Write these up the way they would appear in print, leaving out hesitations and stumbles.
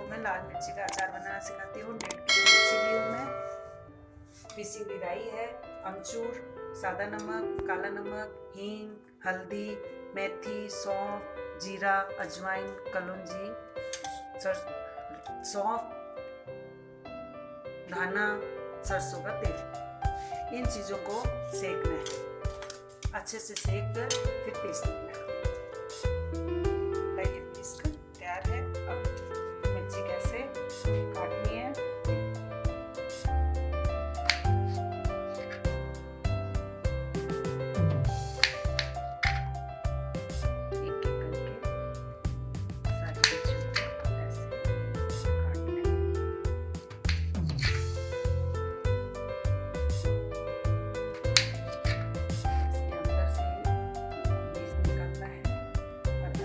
आपको मैं लाल मिर्ची का अचार बनाना सिखाती हूँ। 1.5 किलो मिर्ची ली हूँ मैं, पिसी हुई राई है, अमचूर, सादा नमक, काला नमक, हींग, हल्दी, मेथी, सौंफ, जीरा, अजवाइन, कलौंजी, सौंफ, धाना, सरसों का तेल। इन चीज़ों को सेकना है, अच्छे से सेक कर फिर पीस लेना। ये पीस कर तैयार है। अब मिर्ची कैसे काटनी है,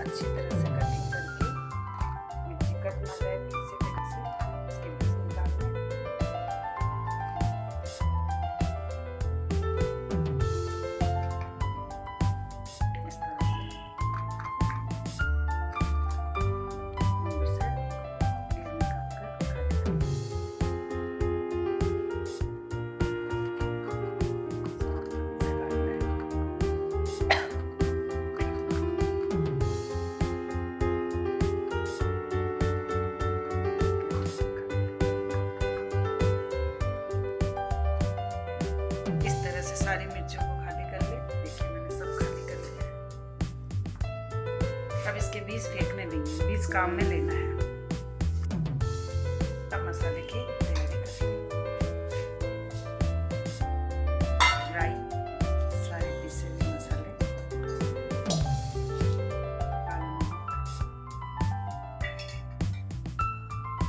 अच्छी तरह से कटिंग करके मिर्ची कट ना जाए बीच से, कहीं से इसके बीज निकालने। इस तरह से ऊपर से बीज निकाल कर सारी मिर्चों को खाली कर ले। देखिए मैंने सब खाली कर लिया है। अब इसके बीज फेंकने नहीं है, बीज काम में लेना है। अब मसाले की तैयारी करें। राई, सारे पीसे हुए मसाले, काला नमक,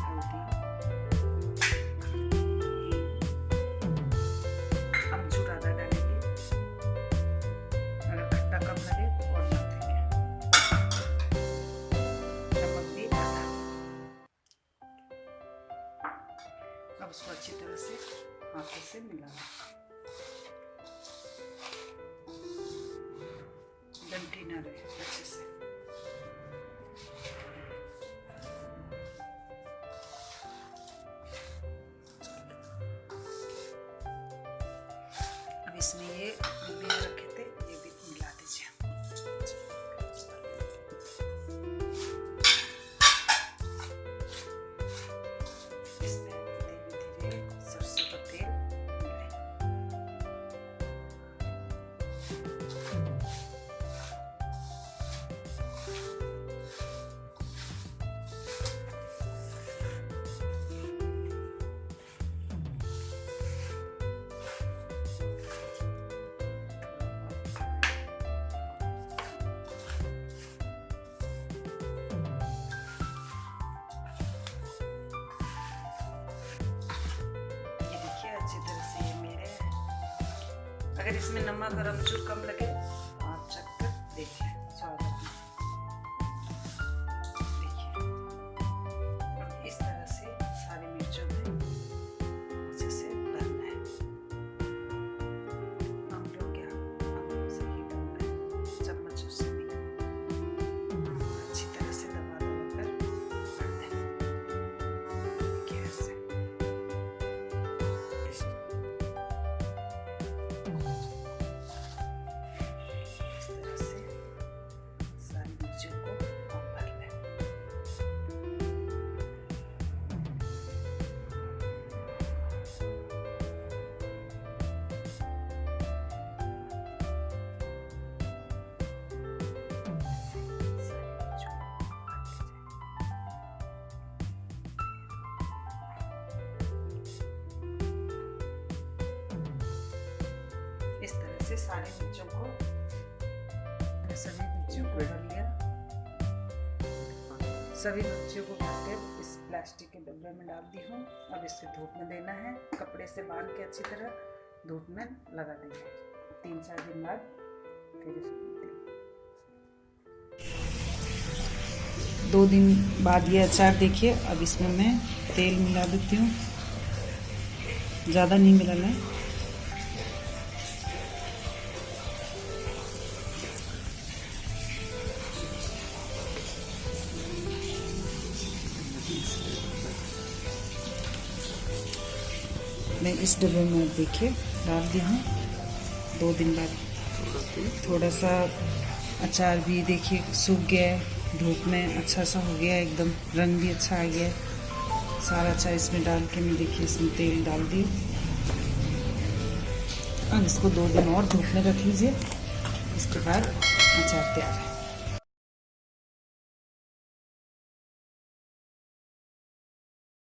हल्दी, अमचूर आधा डालेंगे, अगर खट्टा कम लगे तो और डाल देंगे, नमक भी आधा। अब उसको अच्छी तरह से हाथों से मिलाना, डंठी ना रहे, अच्छे से। अब इसमें ये बीज रखे थे, ये भी मिला दीजिए। इसमें धीरे धीरे सरसों का तेल मिलाएं। अच्छी तरह से ये मेरे हैं। अगर इसमें नमक और अमचूर कम लगे तो आप चख कर देखिए स्वाद अपना। देखिए और इस तरह से सारी मिर्चों में अच्छे से भरना है। हम लोग क्या से ही करना है, चम्मच से भी अच्छी तरह से दबा कर भरना है। देखिए ऐसे सारे मिर्चों को, सभी मिर्चियों को भर लिया। सभी मिर्चियों को भरकर इस प्लास्टिक के डब्बे में डाल दी हूँ। अब इसे धूप में देना है, कपड़े से बांध के अच्छी तरह धूप में लगा देंगे। 3-4 दिन बाद फिर इसको 2 दिन बाद ये अचार देखिए। अब इसमें मैं तेल मिला देती हूँ, ज़्यादा नहीं मिलाना है। अपने इस डब्बे में देखिए डाल दिया हूँ। 2 दिन बाद थोड़ा सा अचार भी देखिए सूख गया है धूप में, अच्छा सा हो गया है, एकदम रंग भी अच्छा आ गया है। सारा अचार इसमें डाल के मैं देखिए इसमें तेल डाल दी। अब इसको 2 दिन और धूप में रख लीजिए, इसके बाद अचार तैयार है।